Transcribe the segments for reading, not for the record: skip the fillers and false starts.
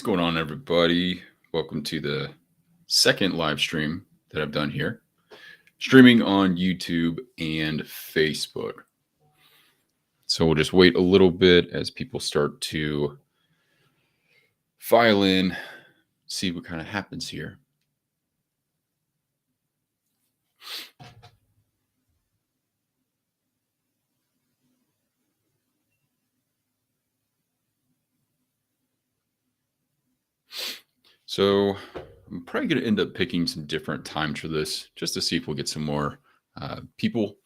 What's going on, everybody? Welcome to the second live stream that I've done here, streaming on YouTube and Facebook. So we'll just wait a little bit as people start to file in, see what kind of happens here. So I'm probably going to end up picking some different times for this just to see if we'll get some more people,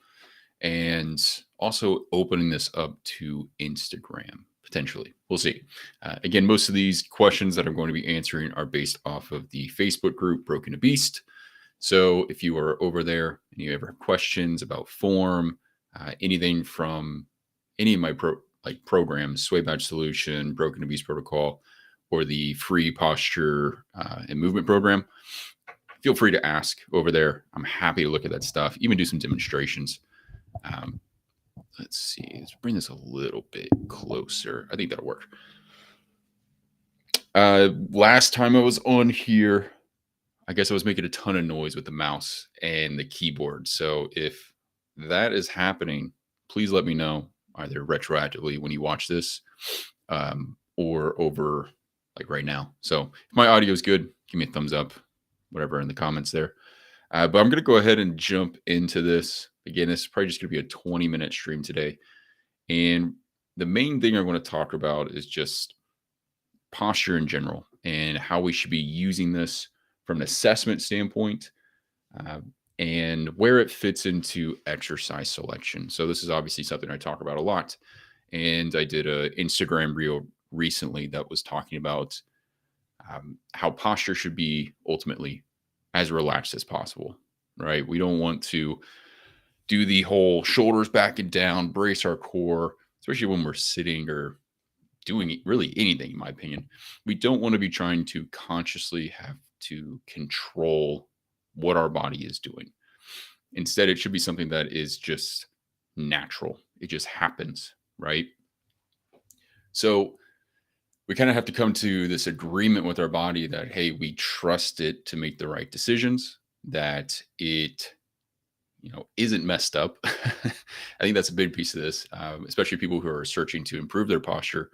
and also opening this up to Instagram potentially. We'll see. Again, most of these questions that I'm going to be answering are based off of the Facebook group Broken to Beast. So if you are over there and you ever have questions about form, anything from any of my programs, Sway Badge Solution, Broken to Beast Protocol, or the free posture and movement program, feel free to ask over there. I'm happy to look at that stuff, even do some demonstrations. Let's see. Let's bring this a little bit closer. I think that'll work. Last time I was on here, I guess I was making a ton of noise with the mouse and the keyboard. So if that is happening, please let me know either retroactively when you watch this or over like right now. So if my audio is good, give me a thumbs up, whatever in the comments there. But I'm going to go ahead and jump into this. Again, this is probably just going to be a 20-minute stream today. And the main thing I want to talk about is just posture in general and how we should be using this from an assessment standpoint, and where it fits into exercise selection. So this is obviously something I talk about a lot. And I did an Instagram reel recently that was talking about how posture should be ultimately as relaxed as possible, right? We don't want to do the whole shoulders back and down, brace our core, especially when we're sitting or doing really anything, in my opinion. We don't want to be trying to consciously have to control what our body is doing. Instead, it should be something that is just natural. It just happens, right? So we kind of have to come to this agreement with our body that, hey, we trust it to make the right decisions, that it isn't messed up. I think that's a big piece of this, especially people who are searching to improve their posture.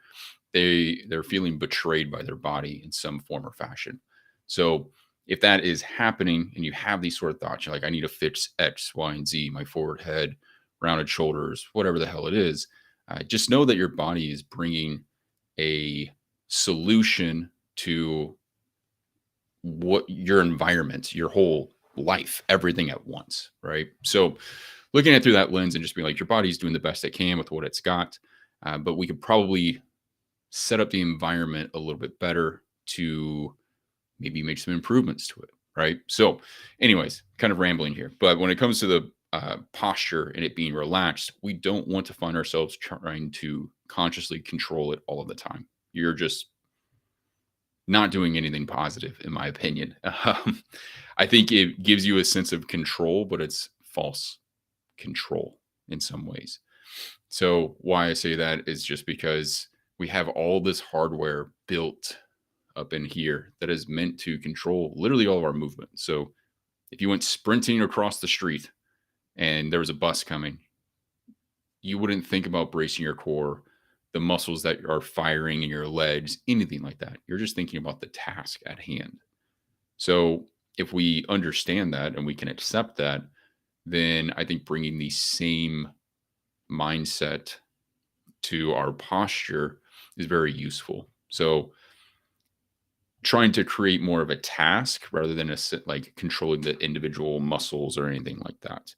They're feeling betrayed by their body in some form or fashion. So if that is happening and you have these sort of thoughts, you're like, I need to fix X, Y, and Z, my forward head, rounded shoulders, whatever the hell it is, just know that your body is bringing a solution to what your environment, your whole life, everything at once, right? So looking at it through that lens and just being like, your body's doing the best it can with what it's got, but we could probably set up the environment a little bit better to maybe make some improvements to it, right? So anyways, kind of rambling here, but when it comes to the posture and it being relaxed, we don't want to find ourselves trying to consciously control it all of the time. You're just not doing anything positive, in my opinion. I think it gives you a sense of control, but it's false control in some ways. So why I say that is just because we have all this hardware built up in here that is meant to control literally all of our movement. So if you went sprinting across the street and there was a bus coming, you wouldn't think about bracing your core, the muscles that are firing in your legs, anything like that. You're just thinking about the task at hand. So if we understand that and we can accept that, then I think bringing the same mindset to our posture is very useful. So trying to create more of a task rather than like controlling the individual muscles or anything like that.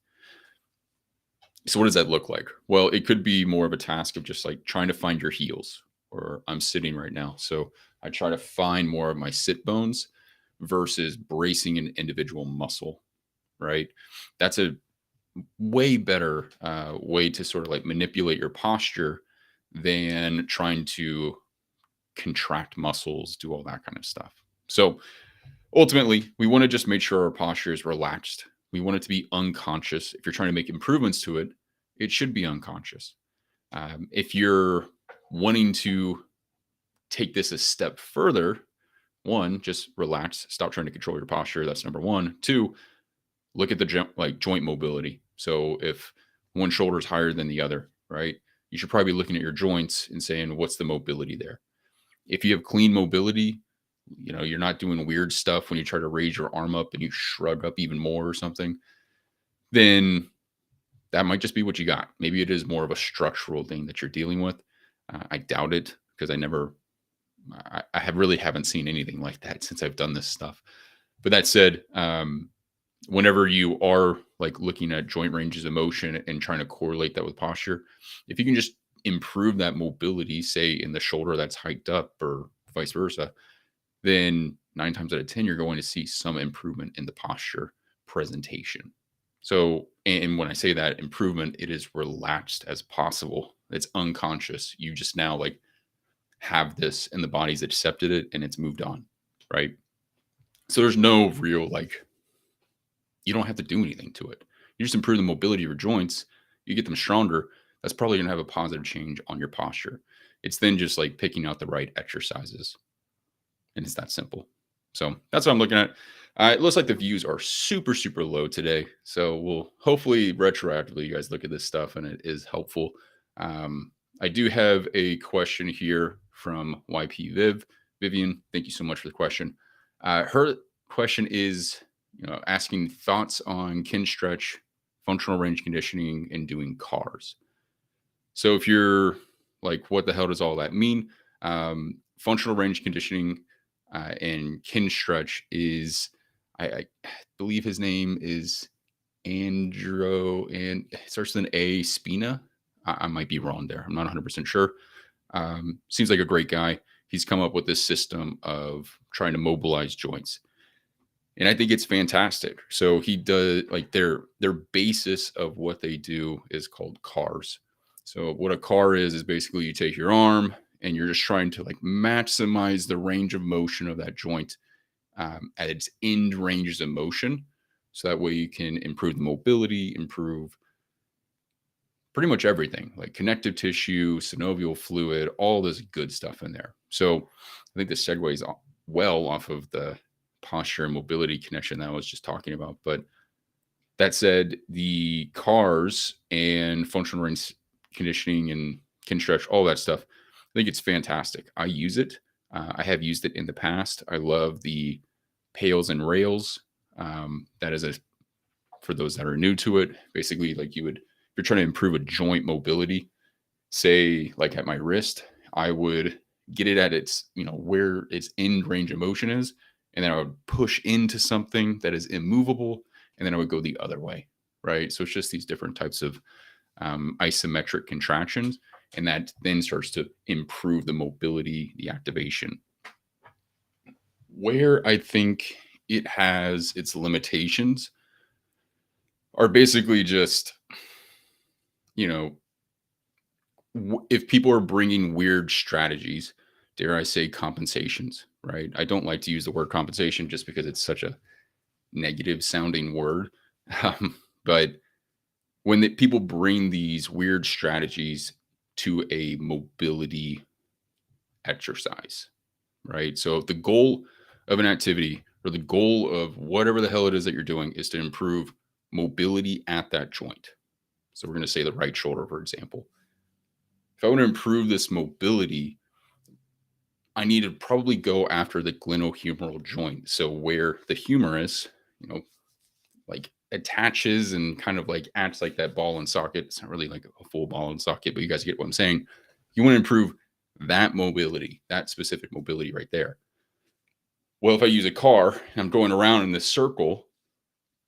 So what does that look like? Well, it could be more of a task of just like trying to find your heels, or I'm sitting right now. So I try to find more of my sit bones versus bracing an individual muscle, right? That's a way better way to sort of like manipulate your posture than trying to contract muscles, do all that kind of stuff. So ultimately, we want to just make sure our posture is relaxed. We want it to be unconscious. If you're trying to make improvements to it, it should be unconscious. If you're wanting to take this a step further, one, just relax, stop trying to control your posture. That's number one. Two, look at the joint mobility. So if one shoulder is higher than the other, right? You should probably be looking at your joints and saying, what's the mobility there? If you have clean mobility, you're not doing weird stuff when you try to raise your arm up and you shrug up even more or something, then that might just be what you got. Maybe it is more of a structural thing that you're dealing with. I doubt it because I have really haven't seen anything like that since I've done this stuff. But that said, whenever you are like looking at joint ranges of motion and trying to correlate that with posture, if you can just improve that mobility, say in the shoulder that's hiked up or vice versa, then 9 times out of 10, you're going to see some improvement in the posture presentation. So, and when I say that improvement, it is relaxed as possible. It's unconscious. You just now like have this and the body's accepted it and it's moved on. Right. So there's no real like, you don't have to do anything to it. You just improve the mobility of your joints, you get them stronger. That's probably going to have a positive change on your posture. It's then just like picking out the right exercises. And it's that simple. So that's what I'm looking at. It looks like the views are super, super low today. So we'll hopefully retroactively, you guys look at this stuff and it is helpful. I do have a question here from YP Vivian, thank you so much for the question. Her question is, asking thoughts on Kinstretch, functional range conditioning, and doing cars. So if you're like, what the hell does all that mean? Functional range conditioning and Kinstretch is, I believe his name is Andro, and it starts with an A, Spina. I might be wrong there. I'm not 100% sure. Seems like a great guy. He's come up with this system of trying to mobilize joints. And I think it's fantastic. So he does like their basis of what they do is called cars. So what a car is basically you take your arm and you're just trying to like maximize the range of motion of that joint at its end ranges of motion. So that way you can improve the mobility, improve pretty much everything like connective tissue, synovial fluid, all this good stuff in there. So I think this segues well off of the posture and mobility connection that I was just talking about. But that said, the cars and functional range conditioning and Kinstretch, all that stuff, I think it's fantastic. I use it. I have used it in the past. I love the pails and rails. That is for those that are new to it, basically like if you're trying to improve a joint mobility, say like at my wrist, I would get it at its, where its end range of motion is. And then I would push into something that is immovable. And then I would go the other way. Right. So it's just these different types of isometric contractions. And that then starts to improve the mobility, the activation. Where I think it has its limitations are basically just, if people are bringing weird strategies, dare I say compensations, right? I don't like to use the word compensation just because it's such a negative sounding word. But when people bring these weird strategies to a mobility exercise, right? So if the goal of an activity or the goal of whatever the hell it is that you're doing is to improve mobility at that joint. So we're going to say the right shoulder, for example. If I want to improve this mobility, I need to probably go after the glenohumeral joint. So where the humerus, like attaches and kind of like acts like that ball and socket. It's not really like a full ball and socket, but you guys get what I'm saying. You want to improve that mobility, that specific mobility right there. Well, if I use a car and I'm going around in this circle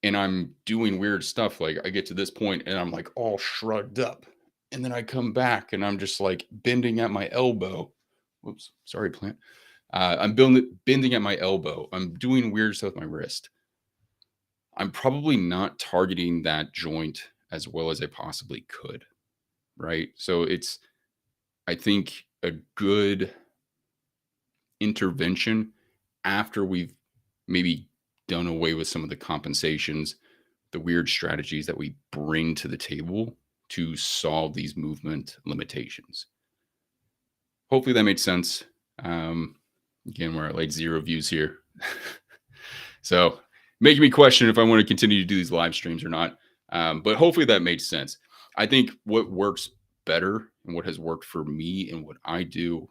and I'm doing weird stuff, like I get to this point and I'm like all shrugged up. And then I come back and I'm just like bending at my elbow. Whoops, sorry, plant. I'm bending at my elbow. I'm doing weird stuff with my wrist. I'm probably not targeting that joint as well as I possibly could. Right. So it's, I think, a good intervention after we've maybe done away with some of the compensations, the weird strategies that we bring to the table to solve these movement limitations. Hopefully that made sense. Again, we're at like 0 views here. So making me question if I want to continue to do these live streams or not. But hopefully that made sense. I think what works better and what has worked for me and what I do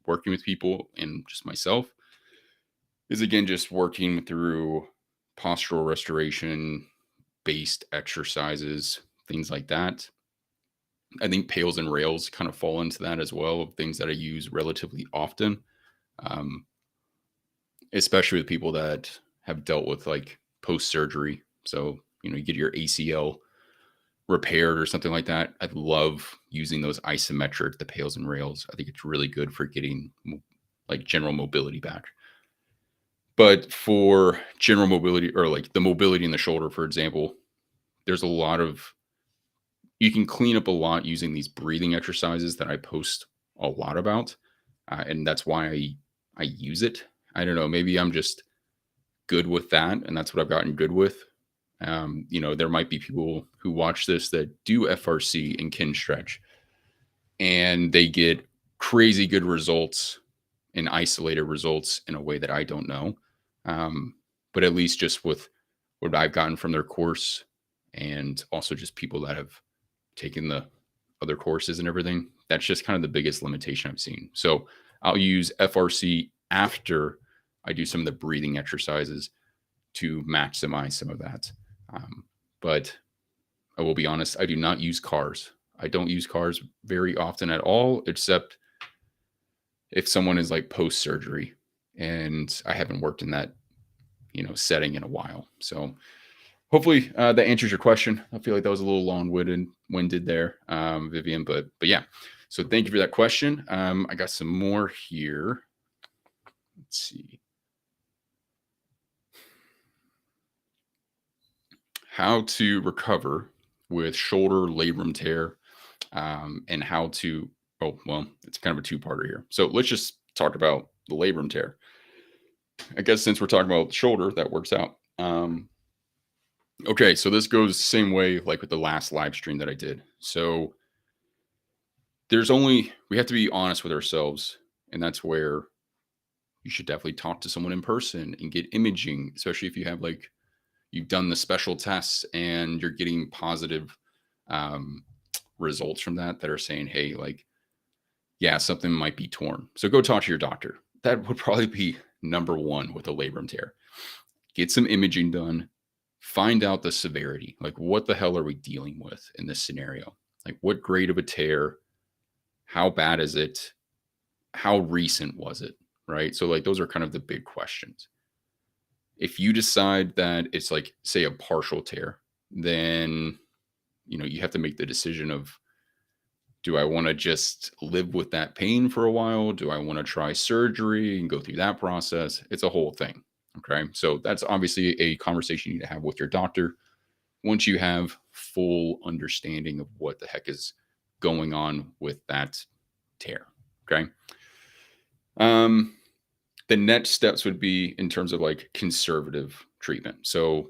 working with people and just myself is again just working through postural restoration based exercises, things like that. I think pails and rails kind of fall into that as well, things that I use relatively often, um, especially with people that have dealt with like post surgery. So, you get your ACL repaired or something like that. I love using those isometric, the pails and rails. I think it's really good for getting like general mobility back. But for general mobility or like the mobility in the shoulder, for example, there's a lot of you can clean up a lot using these breathing exercises that I post a lot about, and that's why I use it. I don't know, maybe I'm just good with that, and that's what I've gotten good with. There might be people who watch this that do FRC and can stretch, and they get crazy good results and isolated results in a way that I don't know. But at least just with what I've gotten from their course, and also just people that have taken the other courses and everything, that's just kind of the biggest limitation I've seen. So I'll use FRC after I do some of the breathing exercises to maximize some of that. But I will be honest, I do not use cars. I don't use cars very often at all, except if someone is like post surgery and I haven't worked in that, setting in a while. So hopefully that answers your question. I feel like that was a little long-winded there, Vivian, but yeah. So thank you for that question. I got some more here. Let's see. How to recover with shoulder labrum tear, and how to. Oh well, it's kind of a two-parter here. So let's just talk about the labrum tear. I guess since we're talking about shoulder, that works out. Okay, so this goes the same way like with the last live stream that I did. So we have to be honest with ourselves, and that's where you should definitely talk to someone in person and get imaging, especially if you have like you've done the special tests and you're getting positive um, results from that are saying, hey, like, yeah, something might be torn. So go talk to your doctor. That would probably be number one with a labrum tear. Get some imaging done, find out the severity. Like, what the hell are we dealing with in this scenario? Like, what grade of a tear? How bad is it? How recent was it? Right. So, like, those are kind of the big questions. If you decide that it's like, say, a partial tear, then, you have to make the decision of, do I want to just live with that pain for a while? Do I want to try surgery and go through that process? It's a whole thing. Okay. So that's obviously a conversation you need to have with your doctor once you have full understanding of what the heck is going on with that tear. Okay. The next steps would be in terms of like conservative treatment. So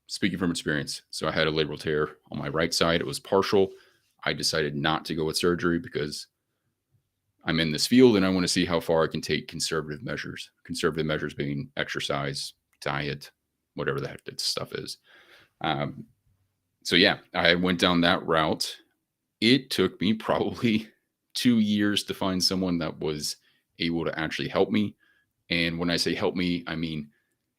speaking from experience, so I had a labral tear on my right side. It was partial. I decided not to go with surgery because I'm in this field and I want to see how far I can take conservative measures. Conservative measures being exercise, diet, whatever the heck that stuff is. So yeah, I went down that route. It took me probably 2 years to find someone that was able to actually help me. And when I say help me, I mean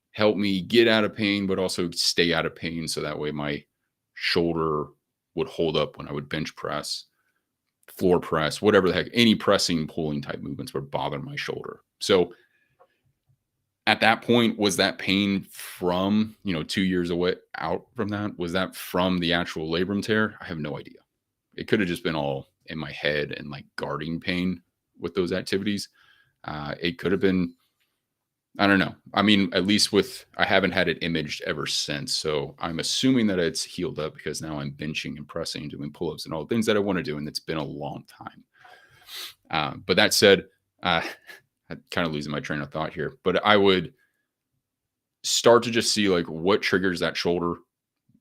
help me get out of pain, but also stay out of pain. So that way my shoulder would hold up when I would bench press, floor press, whatever the heck, any pressing, pulling type movements would bother my shoulder. So at that point, was that pain from, 2 years away out from that? Was that from the actual labrum tear? I have no idea. It could have just been all in my head and like guarding pain with those activities. It could have been, I don't know. I mean, at least I haven't had it imaged ever since. So I'm assuming that it's healed up because now I'm benching and pressing and doing pull-ups and all the things that I want to do. And it's been a long time. But that said, I'm kind of losing my train of thought here, but I would start to just see like what triggers that shoulder,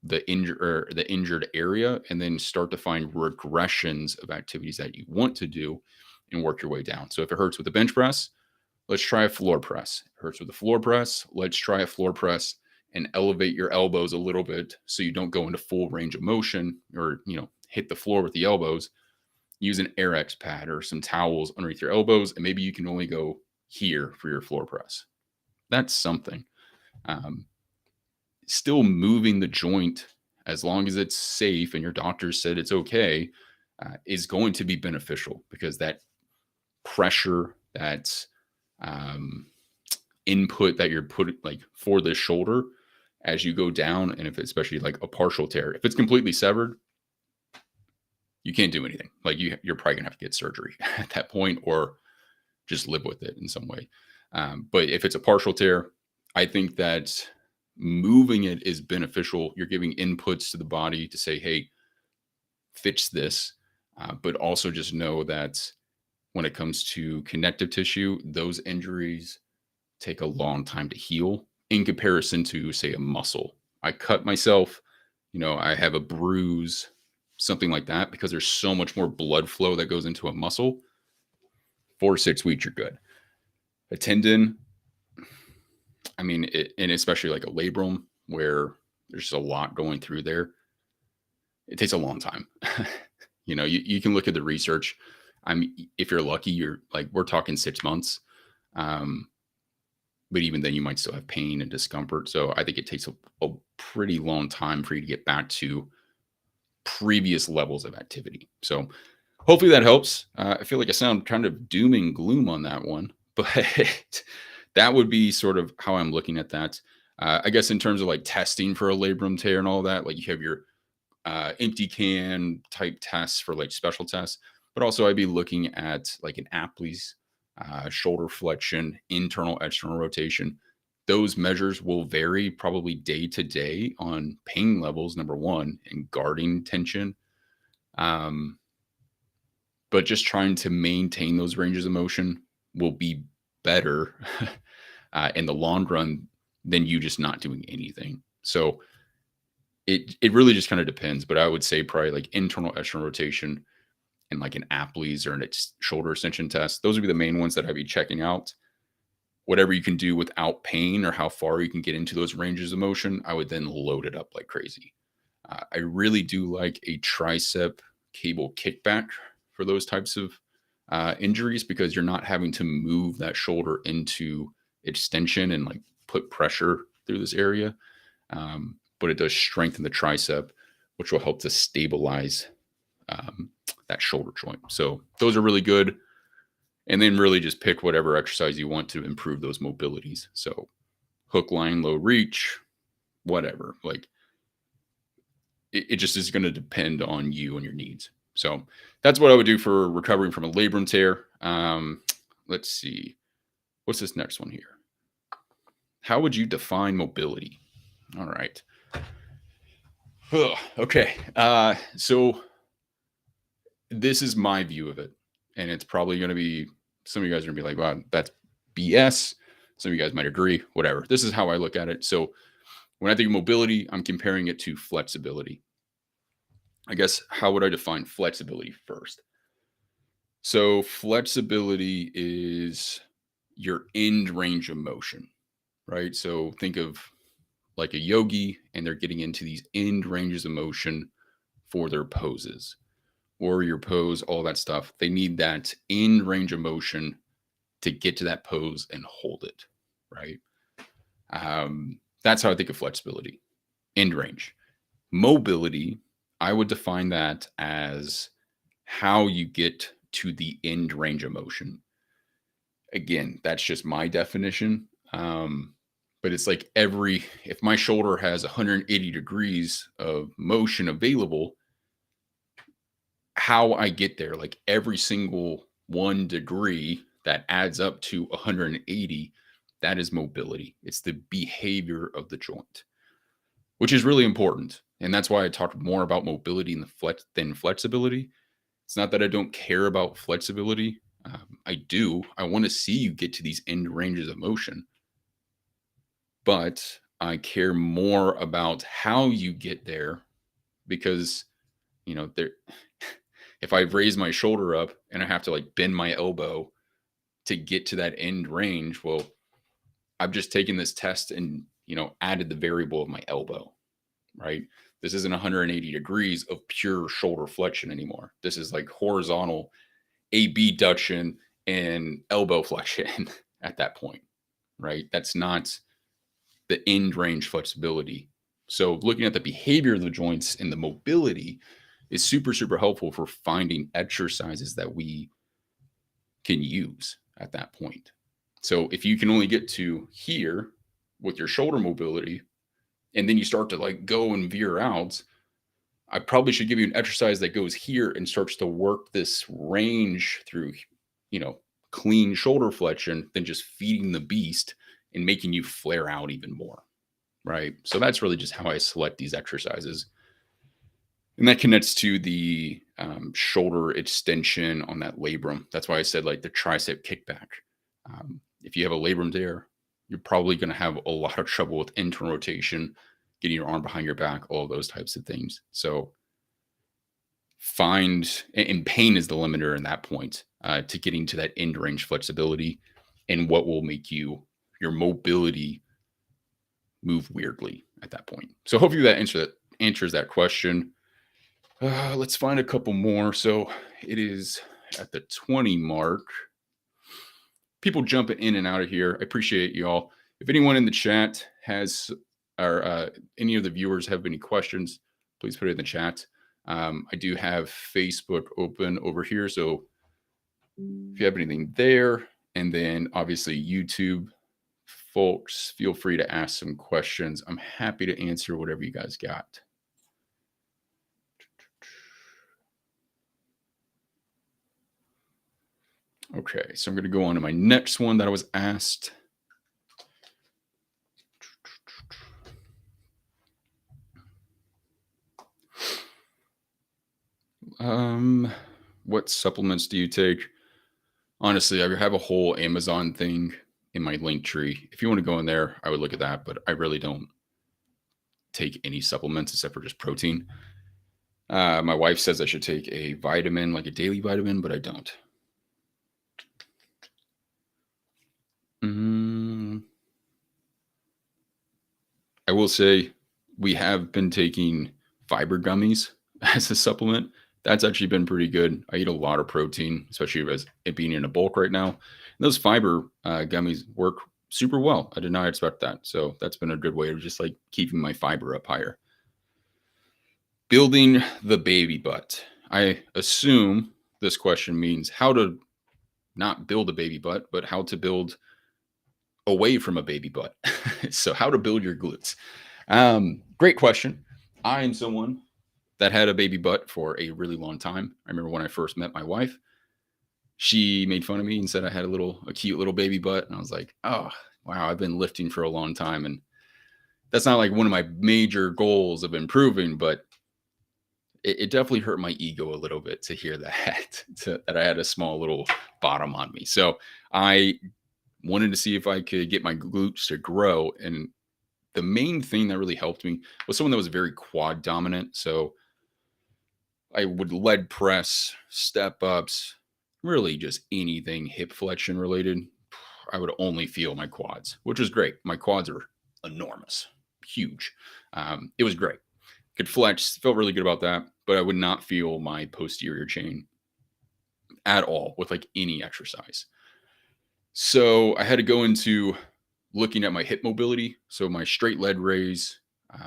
the injured area, and then start to find regressions of activities that you want to do and work your way down. So if it hurts with the bench press, Let's try a floor press. It hurts with a floor press. Let's try a floor press and elevate your elbows a little bit so you don't go into full range of motion or, hit the floor with the elbows. Use an Airex pad or some towels underneath your elbows, and maybe you can only go here for your floor press. That's something. Um, Still moving the joint as long as it's safe and your doctor said it's okay is going to be beneficial because that pressure, that um, input that you're putting like for the shoulder as you go down, and if it's especially like a partial tear, if it's completely severed, you can't do anything. Like you're probably gonna have to get surgery at that point, or just live with it in some way. But if it's a partial tear, I think that moving it is beneficial. You're giving inputs to the body to say, "Hey, fix this," but also just know that when it comes to connective tissue, those injuries take a long time to heal in comparison to, say, a muscle. I cut myself, I have a bruise, something like that, because there's so much more blood flow that goes into a muscle. 4 to 6 weeks, you're good. A tendon, I mean, and especially like a labrum where there's just a lot going through there, it takes a long time. You can look at the research. I mean, if you're lucky, you're like, we're talking 6 months. Um, but even then you might still have pain and discomfort. So I think it takes a pretty long time for you to get back to previous levels of activity. So hopefully that helps. I feel like I sound kind of doom and gloom on that one, but that would be sort of how I'm looking at that. I guess in terms of like testing for a labrum tear and all that, like you have your empty can type tests for like special tests, but also I'd be looking at like an Apley's shoulder flexion, internal, external rotation. Those measures will vary probably day to day on pain levels, number one, and guarding tension. Um, but just trying to maintain those ranges of motion will be better in the long run than you just not doing anything. So it really just kind of depends. But I would say probably like internal, external rotation and like an Apley's or an shoulder extension test. Those would be the main ones that I'd be checking out. Whatever you can do without pain or how far you can get into those ranges of motion, I would then load it up like crazy. I really do like a tricep cable kickback for those types of injuries because you're not having to move that shoulder into extension and like put pressure through this area. But it does strengthen the tricep, which will help to stabilize that shoulder joint. So those are really good. And then really just pick whatever exercise you want to improve those mobilities. So hook, line, low reach, whatever. Like it just is going to depend on you and your needs. So that's what I would do for recovering from a labrum tear. Let's see. What's this next one here? How would you define mobility? All right. Okay. So this is my view of it. And it's probably going to be, some of you guys are going to be like, wow, that's BS. Some of you guys might agree, whatever. This is how I look at it. So when I think of mobility, I'm comparing it to flexibility. I guess, how would I define flexibility first? So flexibility is your end range of motion, right? So think of like a yogi and they're getting into these end ranges of motion for their poses, warrior pose, all that stuff. They need that end range of motion to get to that pose and hold it, right? That's how I think of flexibility, end range. Mobility, I would define that as how you get to the end range of motion. Again, that's just my definition. But it's like if my shoulder has 180 degrees of motion available, how I get there, like every single 1 degree that adds up to 180, that is mobility. It's the behavior of the joint, which is really important. And that's why I talked more about mobility than flexibility. It's not that I don't care about flexibility. I do. I want to see you get to these end ranges of motion. But I care more about how you get there because, there, if I raise my shoulder up and I have to like bend my elbow to get to that end range, well, I've just taken this test and, added the variable of my elbow, right? This isn't 180 degrees of pure shoulder flexion anymore. This is like horizontal abduction and elbow flexion at that point, right? That's not the end range flexibility. So looking at the behavior of the joints and the mobility is super, super helpful for finding exercises that we can use at that point. So if you can only get to here with your shoulder mobility, and then you start to like go and veer out, I probably should give you an exercise that goes here and starts to work this range through, clean shoulder flexion than just feeding the beast and making you flare out even more. Right. So that's really just how I select these exercises. And that connects to the shoulder extension on that labrum. That's why I said like the tricep kickback. If you have a labrum there, you're probably going to have a lot of trouble with internal rotation, getting your arm behind your back, all those types of things. So and pain is the limiter in that point to getting to that end range flexibility and what will make your mobility move weirdly at that point. So hopefully that answers that question. Let's find a couple more. So it is at the 20 mark. People jumping in and out of here. I appreciate y'all. If anyone in the chat has, or any of the viewers have any questions, please put it in the chat. I do have Facebook open over here. So if you have anything there, and then obviously YouTube, folks, feel free to ask some questions. I'm happy to answer whatever you guys got. Okay, so I'm going to go on to my next one that I was asked. What supplements do you take? Honestly, I have a whole Amazon thing in my link tree. If you want to go in there, I would look at that, but I really don't take any supplements except for just protein. My wife says I should take a vitamin, like a daily vitamin, but I don't. I will say we have been taking fiber gummies as a supplement. That's actually been pretty good. I eat a lot of protein, especially as it being in a bulk right now. And those fiber gummies work super well. I did not expect that. So that's been a good way of just like keeping my fiber up higher. Building the baby butt. I assume this question means how to not build a baby butt, but how to build away from a baby butt. So how to build your glutes. Great question. I am someone that had a baby butt for a really long time. I remember when I first met my wife, she made fun of me and said I had a cute little baby butt. And I was like, oh, wow, I've been lifting for a long time. And that's not like one of my major goals of improving, but it definitely hurt my ego a little bit to hear that, that I had a small little bottom on me. So I wanted to see if I could get my glutes to grow. And the main thing that really helped me was someone that was very quad dominant. So I would leg press, step ups, really just anything hip flexion related. I would only feel my quads, which was great. My quads are enormous, huge. It was great. Could flex, felt really good about that, but I would not feel my posterior chain at all with like any exercise. So I had to go into looking at my hip mobility. So my straight leg raise,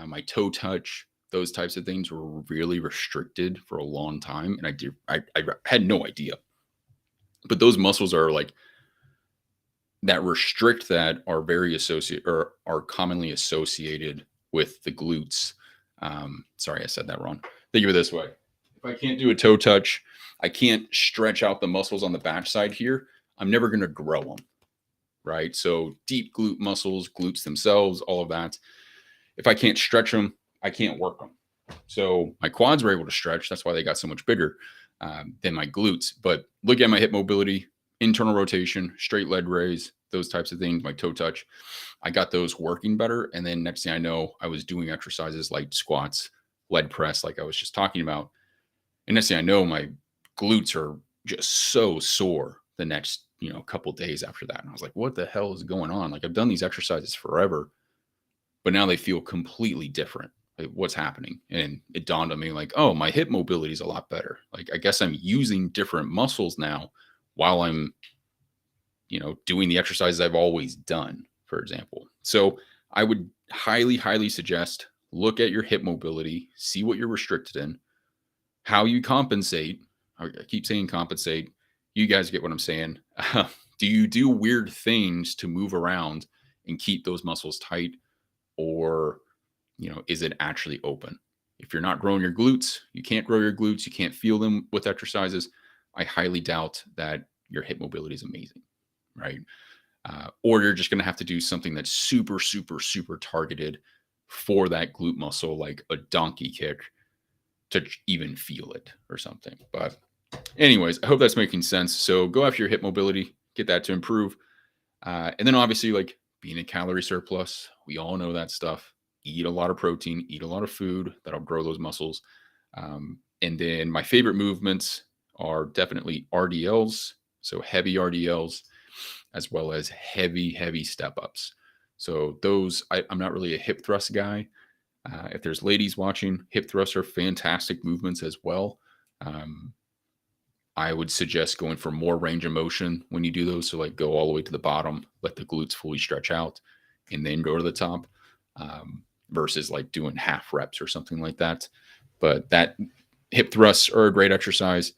my toe touch, those types of things were really restricted for a long time. And I had no idea. But those muscles are like that restrict that are very associated or are commonly associated with the glutes. Sorry, I said that wrong. Think of it this way. If I can't do a toe touch, I can't stretch out the muscles on the backside here. I'm never going to grow them. Right. So deep glute muscles, glutes themselves, all of that. If I can't stretch them, I can't work them. So my quads were able to stretch. That's why they got so much bigger than my glutes. But look at my hip mobility, internal rotation, straight leg raise, those types of things, my toe touch. I got those working better. And then next thing I know, I was doing exercises like squats, leg press, like I was just talking about. And next thing I know, my glutes are just so sore the next a couple days after that. And I was like, what the hell is going on? Like, I've done these exercises forever, but now they feel completely different. Like, what's happening? And it dawned on me like, oh, my hip mobility is a lot better. Like, I guess I'm using different muscles now while I'm, doing the exercises I've always done, for example. So I would highly, highly suggest look at your hip mobility, see what you're restricted in, how you compensate. I keep saying compensate. You guys get what I'm saying. Do you do weird things to move around and keep those muscles tight? Or, is it actually open? If you're not growing your glutes, you can't grow your glutes, you can't feel them with exercises, I highly doubt that your hip mobility is amazing, right? Or you're just going to have to do something that's super, super, super targeted for that glute muscle, like a donkey kick, to even feel it or something. But anyways, I hope that's making sense. So go after your hip mobility, get that to improve. And then obviously, like, being a calorie surplus, we all know that stuff. Eat a lot of protein, eat a lot of food that'll grow those muscles. And then my favorite movements are definitely RDLs, so heavy RDLs, as well as heavy, heavy step ups. So those, I'm not really a hip thrust guy. If there's ladies watching, hip thrusts are fantastic movements as well. I would suggest going for more range of motion when you do those. So, like, go all the way to the bottom, let the glutes fully stretch out, and then go to the top, versus like doing half reps or something like that. But that hip thrusts are a great exercise,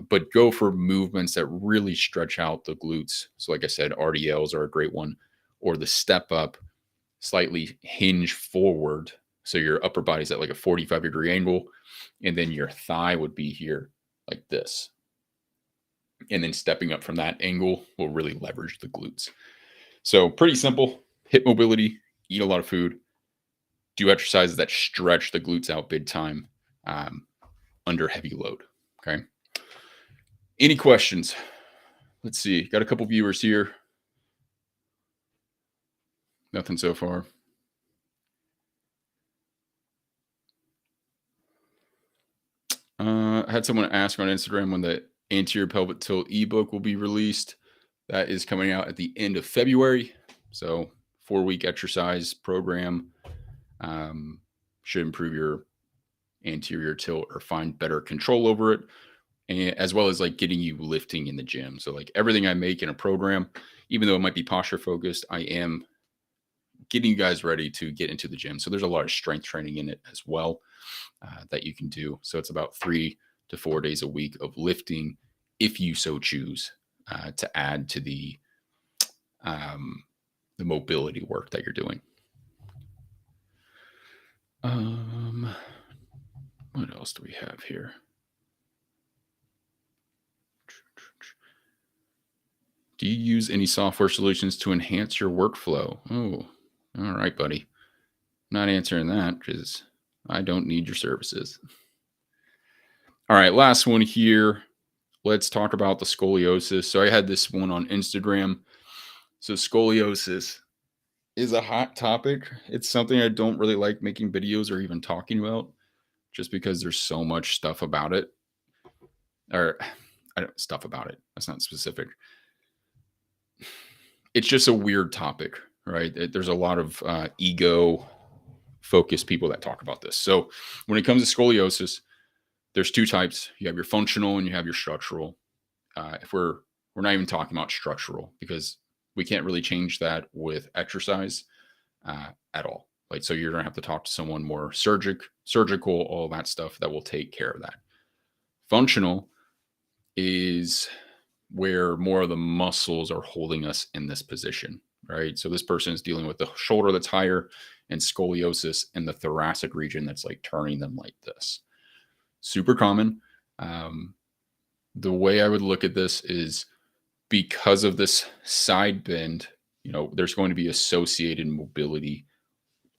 but go for movements that really stretch out the glutes. So, like I said, RDLs are a great one, or the step up, slightly hinge forward. So your upper body's at like a 45-degree angle, and then your thigh would be here like this. And then stepping up from that angle will really leverage the glutes. So pretty simple. Hip mobility, eat a lot of food, do exercises that stretch the glutes out big time, under heavy load. Okay. Any questions? Let's see. Got a couple viewers here. Nothing so far. I had someone ask on Instagram when the anterior pelvic tilt ebook will be released. That is coming out at the end of February. So 4-week exercise program, should improve your anterior tilt or find better control over it, and as well as like getting you lifting in the gym. So like everything I make in a program, even though it might be posture focused, I am getting you guys ready to get into the gym. So there's a lot of strength training in it as well, that you can do. So it's about 3 to 4 days a week of lifting, if you so choose, to add to the mobility work that you're doing. What else do we have here? Do you use any software solutions to enhance your workflow? Oh, all right, buddy. Not answering that because I don't need your services. All right, last one here. Let's talk about the scoliosis. So I had this one on Instagram. So scoliosis is a hot topic. It's something I don't really like making videos or even talking about, just because there's so much stuff about it. Or stuff about it. That's not specific. It's just a weird topic, right? There's a lot of ego focused people that talk about this. So when it comes to scoliosis, there's 2 types. You have your functional and you have your structural. If we're not even talking about structural, because we can't really change that with exercise at all. Like, so you're gonna have to talk to someone more surgical, all that stuff that will take care of that. Functional is where more of the muscles are holding us in this position, right? So this person is dealing with the shoulder that's higher and scoliosis in the thoracic region that's like turning them like this. Super common. The way I would look at this is, because of this side bend, there's going to be associated mobility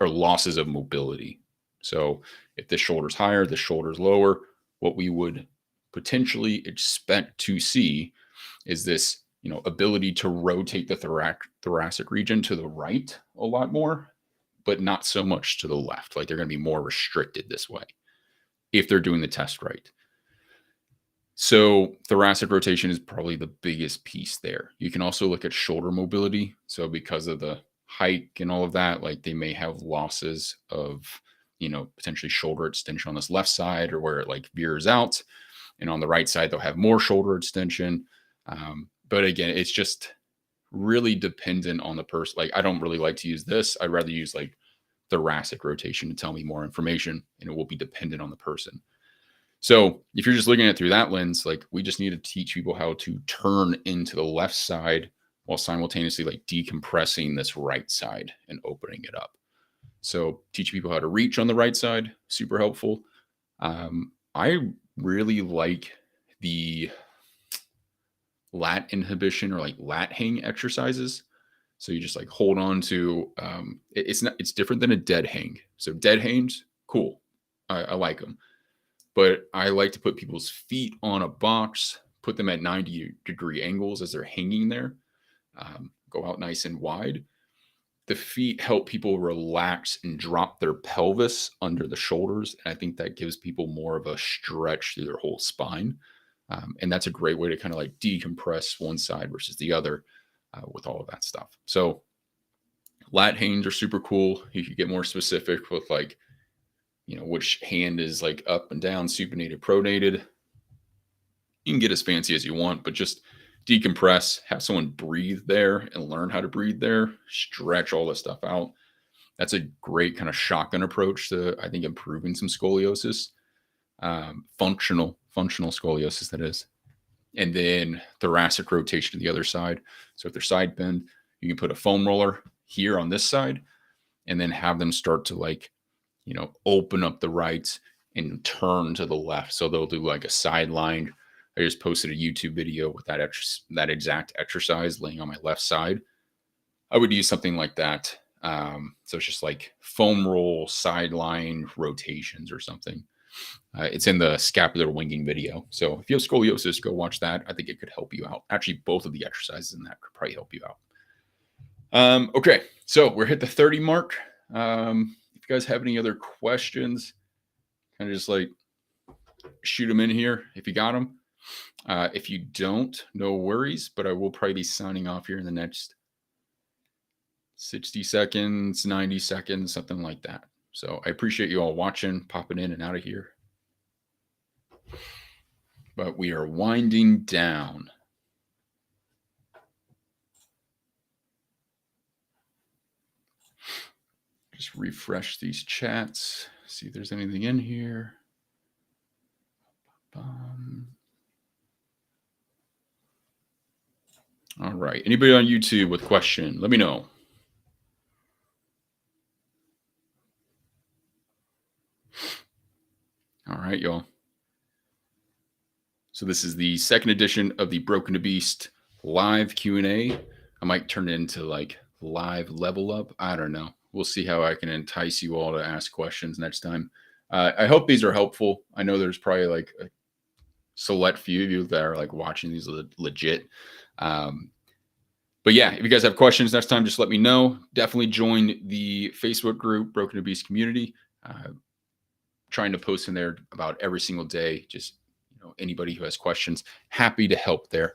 or losses of mobility. So if the shoulder's higher, the shoulder's lower, what we would potentially expect to see is this, ability to rotate the thoracic region to the right a lot more, but not so much to the left. Like, they're going to be more restricted this way if they're doing the test right. So thoracic rotation is probably the biggest piece there. You can also look at shoulder mobility. So because of the hike and all of that, like they may have losses of, potentially shoulder extension on this left side or where it like veers out. And on the right side, they'll have more shoulder extension. But again, it's just really dependent on the person. Like I don't really like to use this. I'd rather use like thoracic rotation to tell me more information, and it will be dependent on the person. So if you're just looking at it through that lens, like we just need to teach people how to turn into the left side while simultaneously like decompressing this right side and opening it up. So teach people how to reach on the right side, super helpful. I really like the lat inhibition or like lat hang exercises. So you just like hold on to it's different than a dead hang. So dead hangs, cool. I like them. But I like to put people's feet on a box, put them at 90-degree angles as they're hanging there, go out nice and wide. The feet help people relax and drop their pelvis under the shoulders. And I think that gives people more of a stretch through their whole spine. And that's a great way to kind of like decompress one side versus the other with all of that stuff. So lat hangs are super cool. You could get more specific with like, which hand is like up and down, supinated, pronated. You can get as fancy as you want, but just decompress, have someone breathe there and learn how to breathe there, stretch all this stuff out. That's a great kind of shotgun approach to, I think, improving some scoliosis, functional scoliosis, that is. And then thoracic rotation to the other side. So if they're side bend, you can put a foam roller here on this side and then have them start to like, open up the right and turn to the left. So they'll do like a sideline. I just posted a YouTube video with that exact exercise laying on my left side. I would use something like that. So it's just like foam roll, sideline rotations or something. It's in the scapular winging video. So if you have scoliosis, go watch that. I think it could help you out. Actually, both of the exercises in that could probably help you out. Okay, so we're hit the 30 mark. If you guys have any other questions, kind of just like shoot them in here if you got them. If you don't, no worries, but I will probably be signing off here in the next 60 seconds, 90 seconds, something like that. So I appreciate you all watching, popping in and out of here. But we are winding down. Just refresh these chats, see if there's anything in here. All right. Anybody on YouTube with a question? Let me know. All right, y'all. So this is the second edition of the Broken to Beast live Q&A. I might turn it into like live level up. I don't know. We'll see how I can entice you all to ask questions next time. I hope these are helpful. I know there's probably like a select few of you that are like watching these legit. But yeah, if you guys have questions next time, just let me know. Definitely join the Facebook group, Broken to Beast Community. Trying to post in there about every single day. Just anybody who has questions, happy to help there,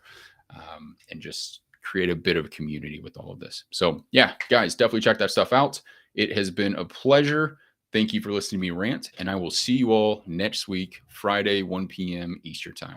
and just create a bit of a community with all of this. So yeah, guys, definitely check that stuff out. It has been a pleasure. Thank you for listening to me rant, and I will see you all next week, Friday, 1 p.m. Eastern time.